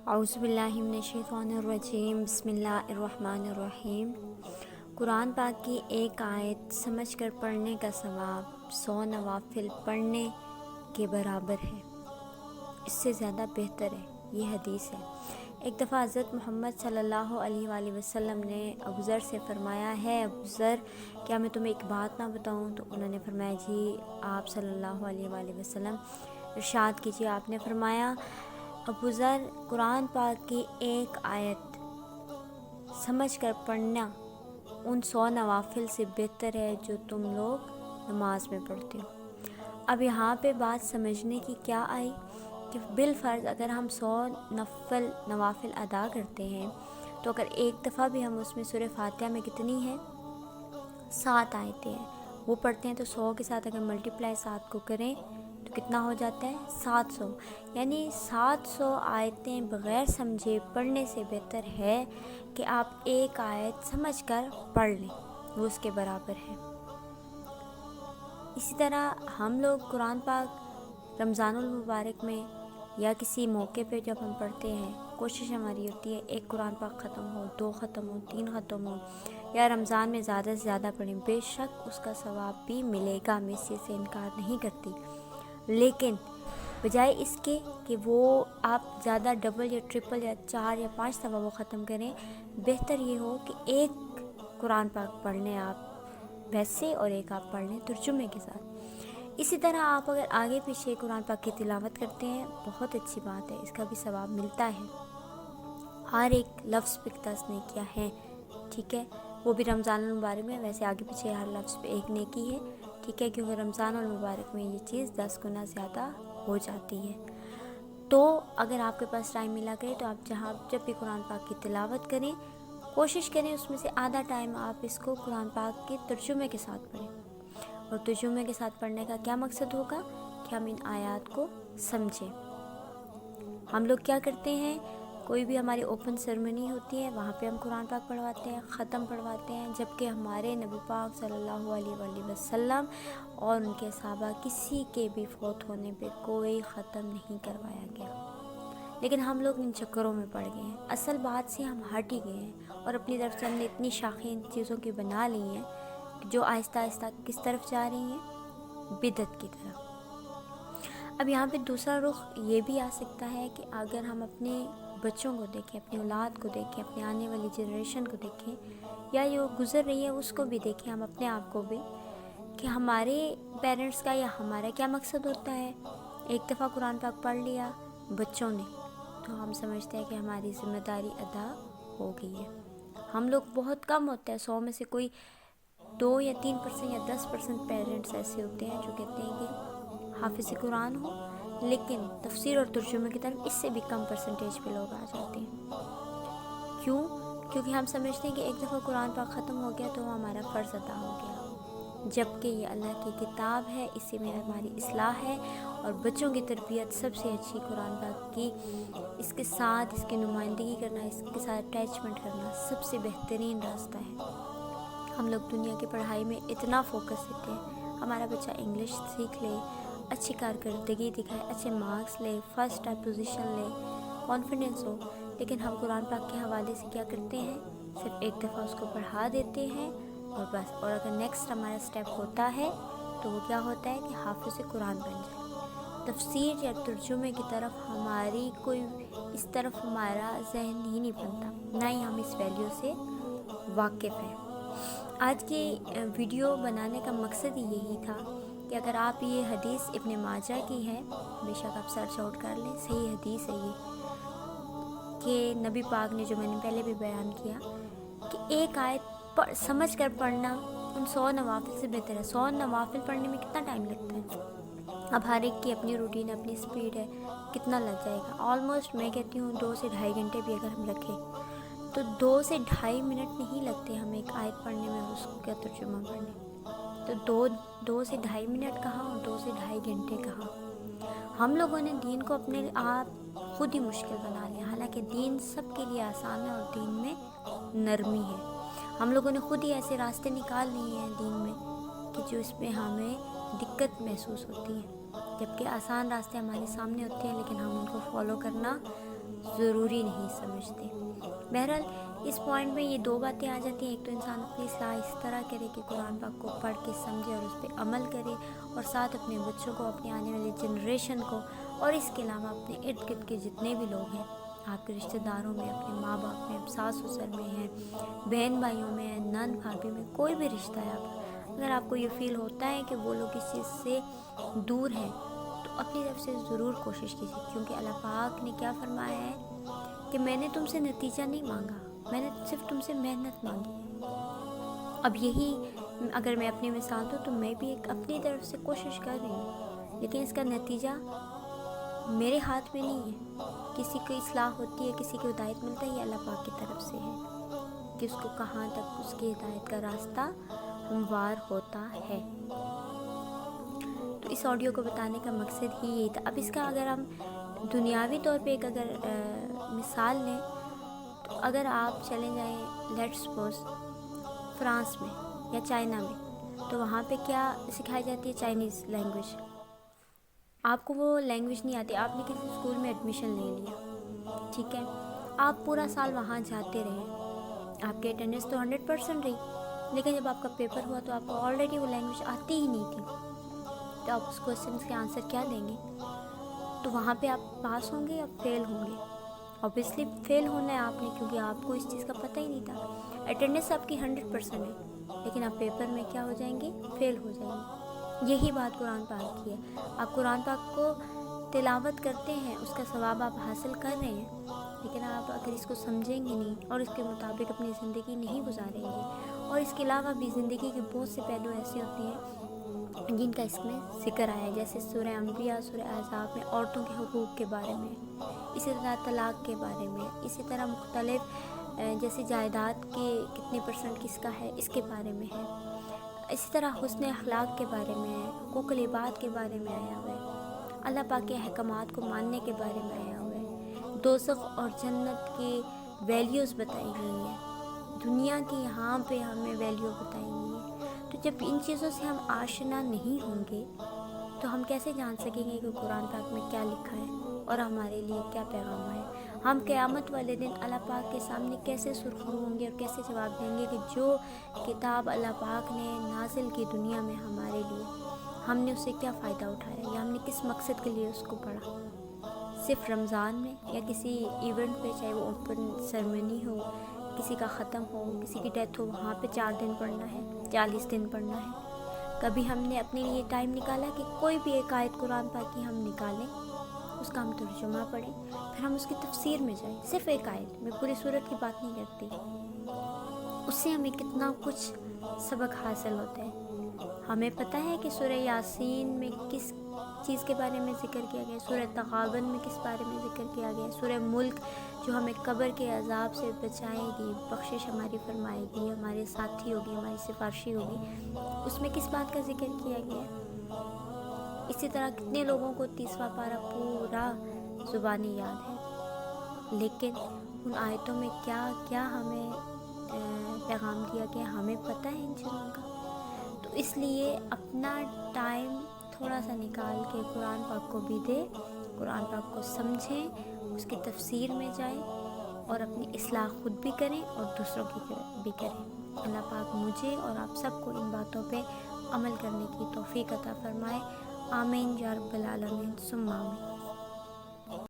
اعوذ باللہ من الشیطان الرجیم، بسم اللہ الرحمن الرحیم۔ قرآن پاک کی ایک آیت سمجھ کر پڑھنے کا ثواب 100 نوافل پڑھنے کے برابر ہے، اس سے زیادہ بہتر ہے۔ یہ حدیث ہے۔ ایک دفعہ حضرت محمد صلی اللہ علیہ وآلہ وسلم نے ابو ذر سے فرمایا ہے، ابو ذر کیا میں تمہیں ایک بات نہ بتاؤں؟ تو انہوں نے فرمایا جی آپ صلی اللہ علیہ وآلہ وسلم ارشاد کیجیے۔ آپ نے فرمایا ابو ذر، قرآن پاک کی ایک آیت سمجھ کر پڑھنا ان 100 نوافل سے بہتر ہے جو تم لوگ نماز میں پڑھتے ہو۔ اب یہاں پہ بات سمجھنے کی کیا آئی کہ بالفرض اگر ہم 100 نوافل ادا کرتے ہیں تو اگر ایک دفعہ بھی ہم اس میں سورہ فاتحہ میں کتنی ہیں 7 آیتیں ہیں وہ پڑھتے ہیں، تو 100 کے ساتھ اگر ملٹیپلائی 7 کو کریں تو کتنا ہو جاتا ہے 700، یعنی 700 آیتیں بغیر سمجھے پڑھنے سے بہتر ہے کہ آپ ایک آیت سمجھ کر پڑھ لیں، وہ اس کے برابر ہے۔ اسی طرح ہم لوگ قرآن پاک رمضان المبارک میں یا کسی موقع پہ جب ہم پڑھتے ہیں، کوشش ہماری ہوتی ہے ایک قرآن پاک ختم ہو، 2 ختم ہو، 3 ختم ہو، یا رمضان میں زیادہ سے زیادہ پڑھیں۔ بے شک اس کا ثواب بھی ملے گا، میں اس سے انکار نہیں کرتی، لیکن بجائے اس کے کہ وہ آپ زیادہ ڈبل یا ٹرپل یا 4 یا 5 دفعہ وہ ختم کریں، بہتر یہ ہو کہ ایک قرآن پاک پڑھ لیں آپ ویسے، اور ایک آپ پڑھ لیں ترجمے کے ساتھ۔ اسی طرح آپ اگر آگے پیچھے قرآن پاک کی تلاوت کرتے ہیں بہت اچھی بات ہے، اس کا بھی ثواب ملتا ہے۔ ہر ایک لفظ پہ 10 نیکیاں ہیں، ٹھیک ہے، وہ بھی رمضان المبارک میں، ویسے آگے پیچھے ہر لفظ پہ 1 نیکی ہے، ٹھیک ہے، کیونکہ رمضان المبارک میں یہ چیز 10 گنا زیادہ ہو جاتی ہے۔ تو اگر آپ کے پاس ٹائم ملا کرے تو آپ جب بھی قرآن پاک کی تلاوت کریں، کوشش کریں اس میں سے آدھا ٹائم آپ اس کو قرآن پاک کے ترجمے کے ساتھ پڑھیں۔ اور ترجمے کے ساتھ پڑھنے کا کیا مقصد ہوگا کہ ہم ان آیات کو سمجھیں۔ ہم لوگ کیا کرتے ہیں، کوئی بھی ہماری اوپن سرمنی ہوتی ہے وہاں پہ ہم قرآن پاک پڑھواتے ہیں، ختم پڑھواتے ہیں، جبکہ ہمارے نبی پاک صلی اللہ علیہ وآلہ وسلم اور ان کے صحابہ کسی کے بھی فوت ہونے پہ کوئی ختم نہیں کروایا گیا، لیکن ہم لوگ ان چکروں میں پڑ گئے ہیں، اصل بات سے ہم ہٹ ہی گئے ہیں، اور اپنی طرف سے ہم نے اتنی شاخیں ان چیزوں کی بنا لی ہیں جو آہستہ آہستہ کس طرف جا رہی ہیں، بدعت کی طرف۔ اب یہاں پہ دوسرا رخ یہ بھی آ سکتا ہے کہ اگر ہم اپنے بچوں کو دیکھیں، اپنی اولاد کو دیکھیں، اپنے آنے والی جنریشن کو دیکھیں، یا جو گزر رہی ہے اس کو بھی دیکھیں، ہم اپنے آپ کو بھی، کہ ہمارے پیرنٹس کا یا ہمارا کیا مقصد ہوتا ہے۔ ایک دفعہ قرآن پاک پڑھ لیا بچوں نے تو ہم سمجھتے ہیں کہ ہماری ذمہ داری ادا ہو گئی ہے۔ ہم لوگ بہت کم ہوتے ہیں، 100 میں سے کوئی 2 یا 3% یا 10% پیرنٹس ایسے ہوتے ہیں جو کہتے ہیں کہ حافظ قرآن ہو، لیکن تفسیر اور ترجمے کی طرف اس سے بھی کم پرسنٹیج پہ لوگ آ جاتے ہیں۔ کیوں؟ کیونکہ ہم سمجھتے ہیں کہ ایک دفعہ قرآن پاک ختم ہو گیا تو وہ ہمارا فرض ادا ہو گیا، جبکہ یہ اللہ کی کتاب ہے، اسی میں ہماری اصلاح ہے، اور بچوں کی تربیت سب سے اچھی قرآن پاک کی، اس کے ساتھ اس کی نمائندگی کرنا، اس کے ساتھ اٹیچمنٹ کرنا سب سے بہترین راستہ ہے۔ ہم لوگ دنیا کی پڑھائی میں اتنا فوکس دیتے ہیں، ہمارا بچہ انگلش سیکھ لے، اچھی کارکردگی دکھائے، اچھے مارکس لے، فرسٹ پوزیشن لے، کانفیڈنس ہو، لیکن ہم قرآن پاک کے حوالے سے کیا کرتے ہیں، صرف ایک دفعہ اس کو پڑھا دیتے ہیں اور بس، اور اگر نیکسٹ ہمارا سٹیپ ہوتا ہے تو وہ کیا ہوتا ہے کہ حافظ قرآن بن جائے۔ تفسیر یا ترجمے کی طرف ہماری کوئی، اس طرف ہمارا ذہن ہی نہیں بنتا، نہ ہی ہم اس ویلیو سے واقف ہیں۔ آج کی ویڈیو بنانے کا مقصد ہی یہی تھا کہ اگر آپ یہ حدیث ابن ماجہ کی ہے، بے شک آپ سرچ آؤٹ کر لیں، صحیح حدیث ہے یہ، کہ نبی پاک نے، جو میں نے پہلے بھی بیان کیا، کہ ایک آیت سمجھ کر پڑھنا ان 100 نوافل سے بہتر ہے۔ 100 نوافل پڑھنے میں کتنا ٹائم لگتا ہے؟ اب ہر ایک کی اپنی روٹین، اپنی سپیڈ ہے، کتنا لگ جائے گا؟ آلموسٹ میں کہتی ہوں 2 سے 2.5 گھنٹے بھی اگر ہم رکھیں تو 2 سے 2.5 منٹ نہیں لگتے ہمیں ایک آیت پڑھنے میں، اس کا ترجمہ پڑھنے، تو 2 سے 2.5 منٹ کہاں اور 2 سے 2.5 گھنٹے کہاں۔ ہم لوگوں نے دین کو اپنے آپ خود ہی مشکل بنا لیا، حالانکہ دین سب کے لیے آسان ہے اور دین میں نرمی ہے۔ ہم لوگوں نے خود ہی ایسے راستے نکال لیے ہیں دین میں کہ جو اس میں ہمیں دقت محسوس ہوتی ہے، جبکہ آسان راستے ہمارے سامنے ہوتے ہیں لیکن ہم ان کو فالو کرنا ضروری نہیں سمجھتے۔ بہرحال اس پوائنٹ میں یہ دو باتیں آ جاتی ہیں، ایک تو انسان اپنی اصلاح اس طرح کرے کہ قرآن پاک کو پڑھ کے سمجھے اور اس پہ عمل کرے، اور ساتھ اپنے بچوں کو، اپنے آنے والی جنریشن کو، اور اس کے علاوہ اپنے ارد گرد کے جتنے بھی لوگ ہیں، آپ کے رشتہ داروں میں، اپنے ماں باپ میں، ساس سسر میں ہیں، بہن بھائیوں میں ہیں، نند بھابھی میں، کوئی بھی رشتہ ہے آپ، اگر آپ کو یہ فیل ہوتا ہے کہ وہ لوگ اس چیز سے دور ہیں تو اپنی طرف سے ضرور کوشش کیجیے، کیونکہ اللہ پاک نے کیا فرمایا ہے کہ میں نے تم سے نتیجہ نہیں مانگا، میں نے صرف تم سے محنت مانگی۔ اب یہی اگر میں اپنی مثال دوں تو میں بھی ایک اپنی طرف سے کوشش کر رہی ہوں، لیکن اس کا نتیجہ میرے ہاتھ میں نہیں ہے۔ کسی کی اصلاح ہوتی ہے، کسی کی ہدایت ملتا ہے، یہ اللہ پاک کی طرف سے ہے کہ اس کو کہاں تک اس کی ہدایت کا راستہ ہموار ہوتا ہے۔ تو اس آڈیو کو بتانے کا مقصد ہی یہی تھا۔ اب اس کا اگر ہم دنیاوی طور پہ ایک اگر مثال لیں تو اگر آپ چلے جائیں لیٹ سپوز فرانس میں یا چائنا میں، تو وہاں پہ کیا سکھائی جاتی ہے؟ Chinese language. آپ کو وہ لینگویج نہیں آتی، آپ نے کسی اسکول میں ایڈمیشن لے لیا، ٹھیک ہے، آپ پورا سال وہاں جاتے رہے، آپ کی اٹینڈنس تو 100% رہی، لیکن جب آپ کا پیپر ہوا تو آپ کو آلریڈی وہ لینگویج آتی ہی نہیں تھی، تو آپ اس کوسچنس کے آنسر کیا دیں گے؟ تو وہاں پہ آپ پاس ہوں گے یا فیل ہوں گے؟ اوبیسلی فیل ہونا ہے آپ نے، کیونکہ آپ کو اس چیز کا پتہ ہی نہیں تھا۔ اٹینڈنس آپ کی 100% ہے، لیکن آپ پیپر میں کیا ہو جائیں گے؟ فیل ہو جائیں گے۔ یہی بات قرآن پاک کی ہے۔ آپ قرآن پاک کو تلاوت کرتے ہیں، اس کا ثواب آپ حاصل کر رہے ہیں، لیکن آپ اگر اس کو سمجھیں گے نہیں اور اس کے مطابق اپنی زندگی نہیں گزاریں گے، اور اس کے علاوہ بھی زندگی کے بہت سے پہلو ایسے ہوتے ہیں جن کا اس میں ذکر آیا ہے، جیسے سورہ انبیاء، سورہ احزاب میں عورتوں کے حقوق کے بارے میں، اسی طرح طلاق کے بارے میں، اسی طرح مختلف جیسے جائیداد کے کتنے % کس کا ہے اس کے بارے میں ہے، اسی طرح حسن اخلاق کے بارے میں ہے، حقوق العباد کے بارے میں آیا ہوا ہے، اللہ پاک کے احکامات کو ماننے کے بارے میں آیا ہوا ہے، دوزخ اور جنت کی ویلیوز بتائی گئی ہیں، دنیا کی یہاں پہ ہمیں ویلیو بتائی گئی ہے۔ تو جب ان چیزوں سے ہم آشنا نہیں ہوں گے تو ہم کیسے جان سکیں گے کہ قرآن پاک میں کیا لکھا ہے اور ہمارے لیے کیا پیغام ہے؟ ہم قیامت والے دن اللہ پاک کے سامنے کیسے سرخرو ہوں گے اور کیسے جواب دیں گے کہ جو کتاب اللہ پاک نے نازل کی دنیا میں ہمارے لیے، ہم نے اس سے کیا فائدہ اٹھایا یا ہم نے کس مقصد کے لیے اس کو پڑھا؟ صرف رمضان میں یا کسی ایونٹ پہ، چاہے وہ اوپن سرمنی ہو، کسی کا ختم ہو، کسی کی ڈیتھ ہو، وہاں پہ 4 دن پڑھنا ہے، 40 دن پڑھنا ہے؟ کبھی ہم نے اپنے لیے ٹائم نکالا کہ کوئی بھی ایک آیت قرآن پاک کی ہم نکالیں، اس کا ہم ترجمہ پڑھیں، پھر ہم اس کی تفسیر میں جائیں؟ صرف ایک آیت میں، پوری سورت کی بات نہیں کرتی، اس سے ہمیں کتنا کچھ سبق حاصل ہوتا ہے۔ ہمیں پتہ ہے کہ سورہ یاسین میں کس چیز کے بارے میں ذکر کیا گیا ہے، سورہ تغابن میں کس بارے میں ذکر کیا گیا ہے، سورہ ملک جو ہمیں قبر کے عذاب سے بچائے گی، بخشش ہماری فرمائے گی، ہمارے ساتھی ہوگی، ہماری سفارشی ہوگی، اس میں کس بات کا ذکر کیا گیا ہے؟ اسی طرح کتنے لوگوں کو 30واں پارہ پورا زبانی یاد ہے، لیکن ان آیتوں میں کیا کیا ہمیں پیغام دیا گیا ہمیں پتہ ہے ان چیزوں کا؟ تو اس لیے اپنا ٹائم تھوڑا سا نکال کے قرآن پاک کو بھی دے، قرآن پاک کو سمجھیں، اس کی تفسیر میں جائیں اور اپنی اصلاح خود بھی کریں اور دوسروں کی بھی کریں۔ اللہ پاک مجھے اور آپ سب کو ان باتوں پہ عمل کرنے کی توفیق عطا فرمائے۔ آمین یا رب العالمین ثم آمین۔